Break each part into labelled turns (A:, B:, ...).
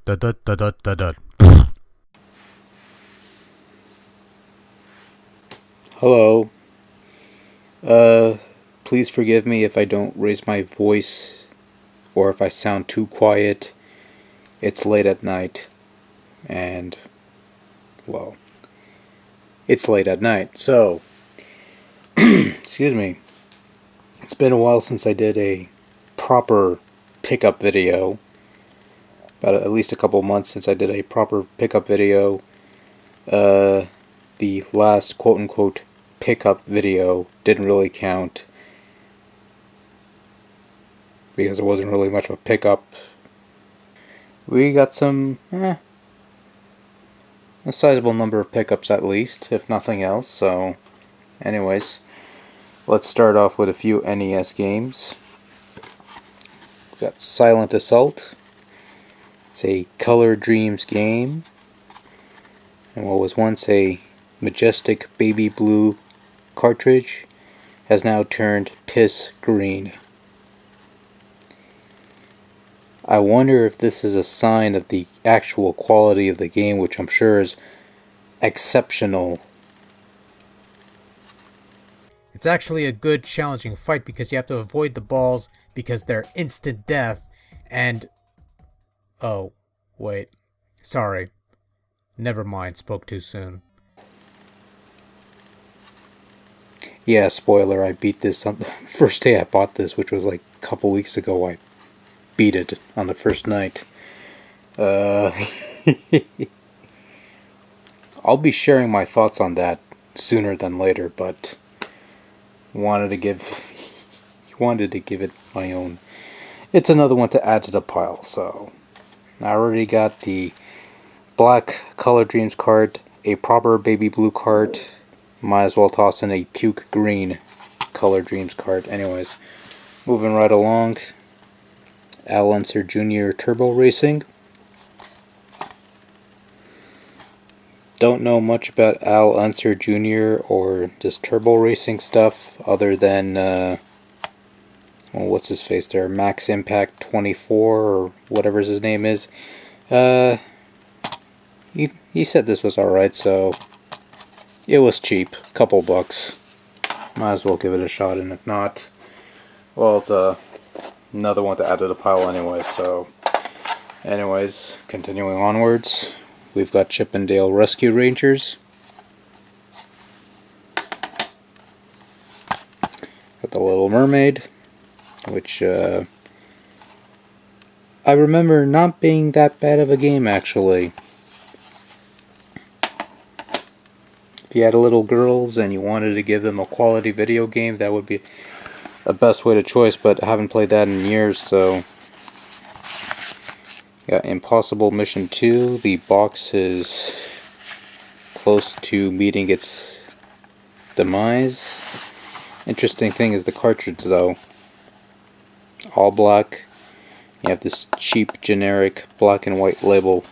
A: Da da da da da da.
B: Hello. Please forgive me if I don't raise my voice or if I sound too quiet. It's late at night, and, well, it's late at night, so, excuse me. It's been a while since I did a proper pickup video. About at least a couple months since I did a proper pickup video. The last quote-unquote pickup video didn't really count because it wasn't really much of a pickup. We got a sizable number of pickups at least, if nothing else, so anyways, let's start off with a few NES games. We've got Silent Assault. It's a Color Dreams game, and what was once a majestic baby blue cartridge has now turned piss green. I wonder if this is a sign of the actual quality of the game, which I'm sure is exceptional.
A: It's actually a good, challenging fight because you have to avoid the balls because they're instant death, and... Oh, wait. Sorry. Never mind, spoke too soon.
B: Yeah, spoiler, I beat this on the first day I bought this, which was like a couple weeks ago. I beat it on the first night. I'll be sharing my thoughts on that sooner than later, but wanted to give it my own. It's another one to add to the pile, so I already got the black Color Dreams card, a proper baby blue card. Might as well toss in a puke green Color Dreams card. Anyways, moving right along. Al Unser Jr. Turbo Racing. Don't know much about Al Unser Jr. or this turbo racing stuff other than, well, what's his face there? Max Impact 24 or whatever his name is. He said this was alright, so it was cheap. Couple bucks. Might as well give it a shot, and if not, well, it's another one to add to the pile anyway, so anyways, continuing onwards. We've got Chip 'n Dale Rescue Rangers. Got The Little Mermaid, which I remember not being that bad of a game, actually. If you had little girls and you wanted to give them a quality video game, that would be the best way to choice, but I haven't played that in years, so... Got Impossible Mission 2. The box is close to meeting its demise. Interesting thing is the cartridge, though. All black. You have this cheap, generic black and white label.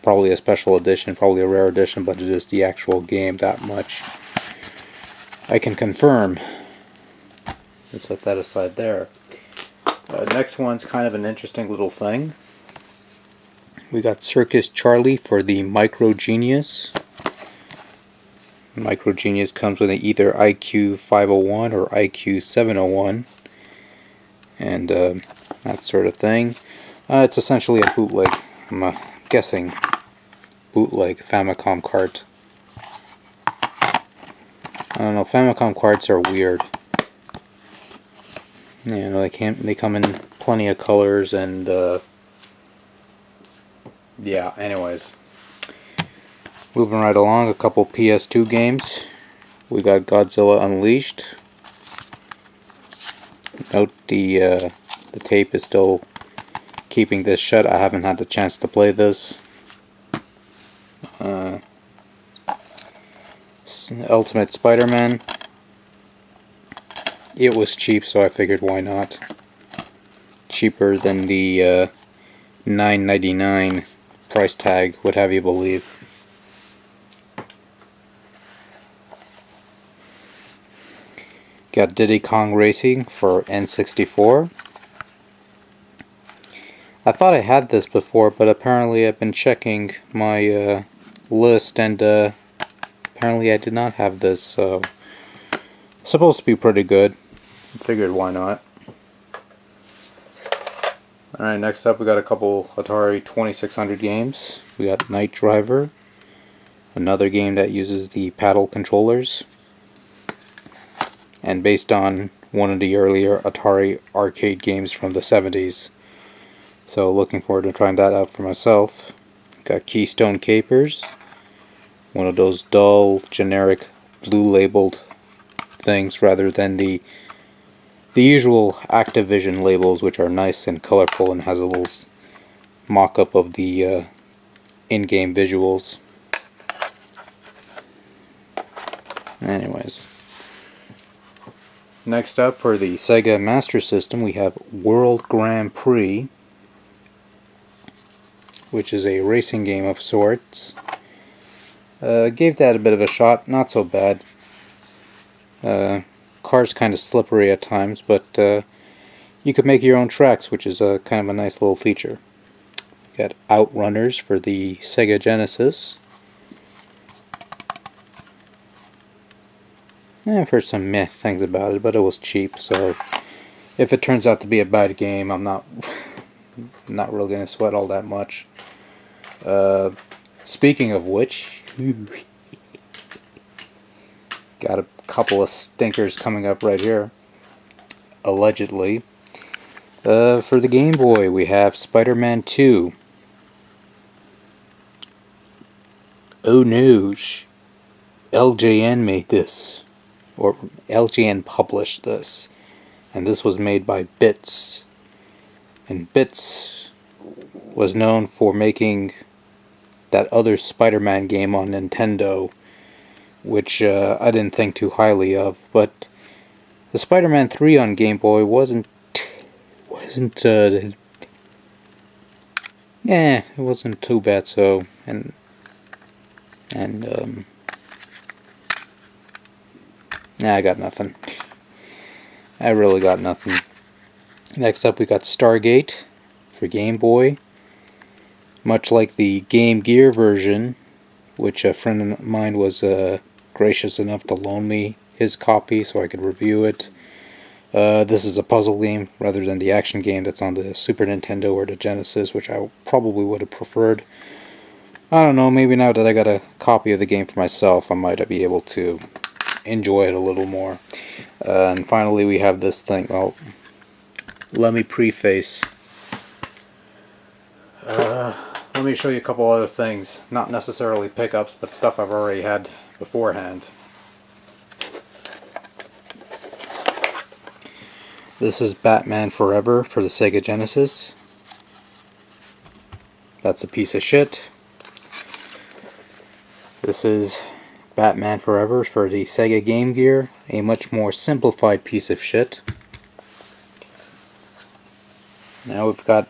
B: Probably a special edition, probably a rare edition, but it is the actual game, that much I can confirm. Let's set that aside there. Next one's kind of an interesting little thing. We got Circus Charlie for the Micro Genius. Micro Genius comes with either IQ 501 or IQ 701, and that sort of thing. It's essentially a bootleg, I'm guessing, bootleg Famicom cart. I don't know, Famicom carts are weird. You know, they come in plenty of colors, and yeah, anyways. Moving right along, a couple PS2 games. We got Godzilla Unleashed. Note the tape is still keeping this shut. I haven't had the chance to play this. Ultimate Spider-Man. It was cheap, so I figured why not. Cheaper than the $9.99 price tag would have you believe. Got Diddy Kong Racing for N64. I thought I had this before, but apparently I've been checking my list, and apparently I did not have this, so it's supposed to be pretty good. Figured why not. Alright, next up we got a couple Atari 2600 games. We got Night Driver, another game that uses the paddle controllers, and based on one of the earlier Atari arcade games from the 70s. So looking forward to trying that out for myself. Got Keystone Capers, one of those dull, generic, blue labeled things rather than the usual Activision labels, which are nice and colorful and has a little mock-up of the in-game visuals. Anyways, next up for the Sega Master System we have World Grand Prix, which is a racing game of sorts. Gave that a bit of a shot, not so bad. Car's kind of slippery at times, but you could make your own tracks, which is kind of a nice little feature. You got Outrunners for the Sega Genesis. I've heard some meh things about it, but it was cheap, so if it turns out to be a bad game, I'm not really going to sweat all that much. Speaking of which, got a couple of stinkers coming up right here, allegedly. For the Game Boy, we have Spider-Man 2. Oh no, LJN made this, or LJN published this, and this was made by Bits. And Bits was known for making that other Spider-Man game on Nintendo, which I didn't think too highly of, but the Spider-Man 3 on Game Boy wasn't it wasn't too bad. So and I got nothing. I really got nothing. Next up we got Stargate for Game Boy. Much like the Game Gear version, which a friend of mine was gracious enough to loan me his copy so I could review it. This is a puzzle game rather than the action game that's on the Super Nintendo or the Genesis, which I probably would have preferred. I don't know, maybe now that I got a copy of the game for myself, I might be able to enjoy it a little more. And finally we have this thing. Oh, let me preface. Let me show you a couple other things. Not necessarily pickups, but stuff I've already had beforehand. This is Batman Forever for the Sega Genesis. That's a piece of shit. This is Batman Forever for the Sega Game Gear, a much more simplified piece of shit. Now we've got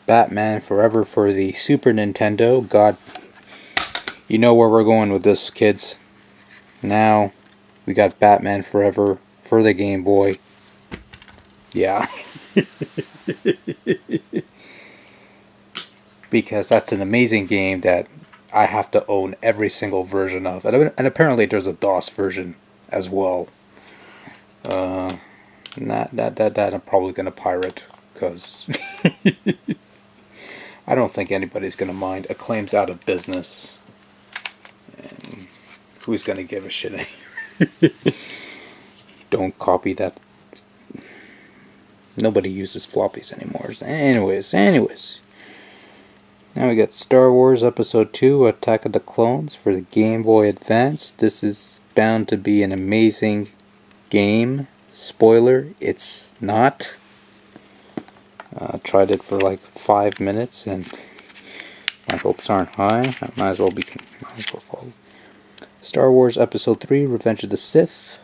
B: Batman Forever for the Super Nintendo. God, you know where we're going with this, kids. Now we got Batman Forever for the Game Boy. Yeah. Because that's an amazing game that I have to own every single version of. And apparently there's a DOS version as well. That I'm probably going to pirate, because I don't think anybody's going to mind. Acclaim's out of business. And who's going to give a shit anyway? Don't copy that. Nobody uses floppies anymore. Anyways. Now we got Star Wars Episode 2, Attack of the Clones for the Game Boy Advance. This is bound to be an amazing game. Spoiler, it's not. Tried it for like 5 minutes and my hopes aren't high. I might as well follow. Star Wars Episode 3, Revenge of the Sith.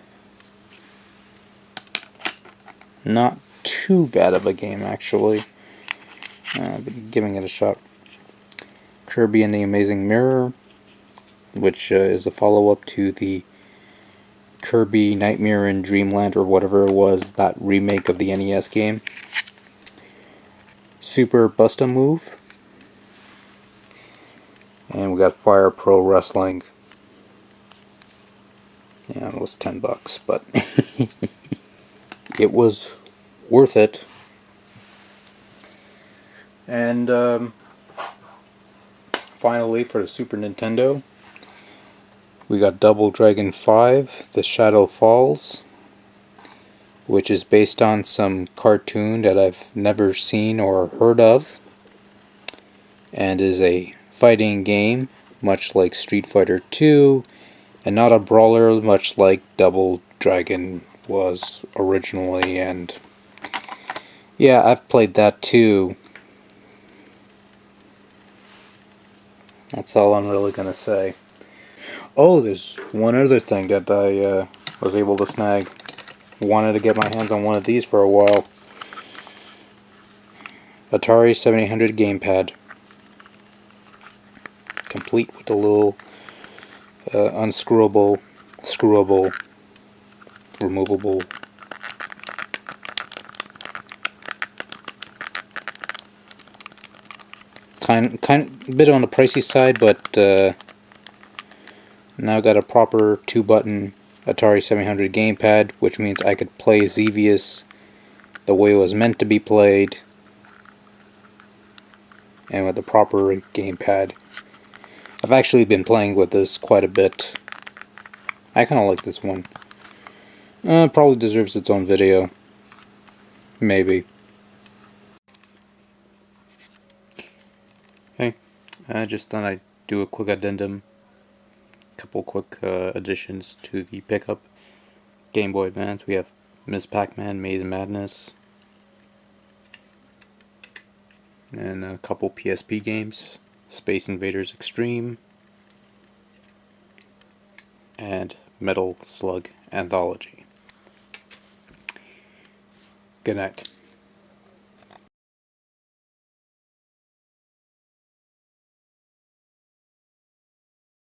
B: Not too bad of a game, actually. I've been giving it a shot. Kirby and the Amazing Mirror, which is a follow-up to the Kirby Nightmare in Dreamland, or whatever it was, that remake of the NES game. Super Bust-A-Move. And we got Fire Pro Wrestling. Yeah, it was $10, but it was worth it. And finally, for the Super Nintendo, we got Double Dragon 5, The Shadow Falls, which is based on some cartoon that I've never seen or heard of, and is a fighting game, much like Street Fighter 2, and not a brawler, much like Double Dragon was originally. And yeah, I've played that too. That's all I'm really gonna say. Oh, there's one other thing that I was able to snag. Wanted to get my hands on one of these for a while. Atari 7800 gamepad. Complete with a little unscrewable, screwable, removable. Kind bit on the pricey side, but now got a proper 2-button Atari 700 gamepad, which means I could play Xevious the way it was meant to be played, and with the proper gamepad. I've actually been playing with this quite a bit. I kind of like this one. Probably deserves its own video. Maybe. Hey, I just thought I'd do a quick addendum. Couple quick additions to the pickup. Game Boy Advance, we have Ms. Pac-Man Maze Madness. And a couple PSP games. Space Invaders Extreme. And Metal Slug Anthology. Good night.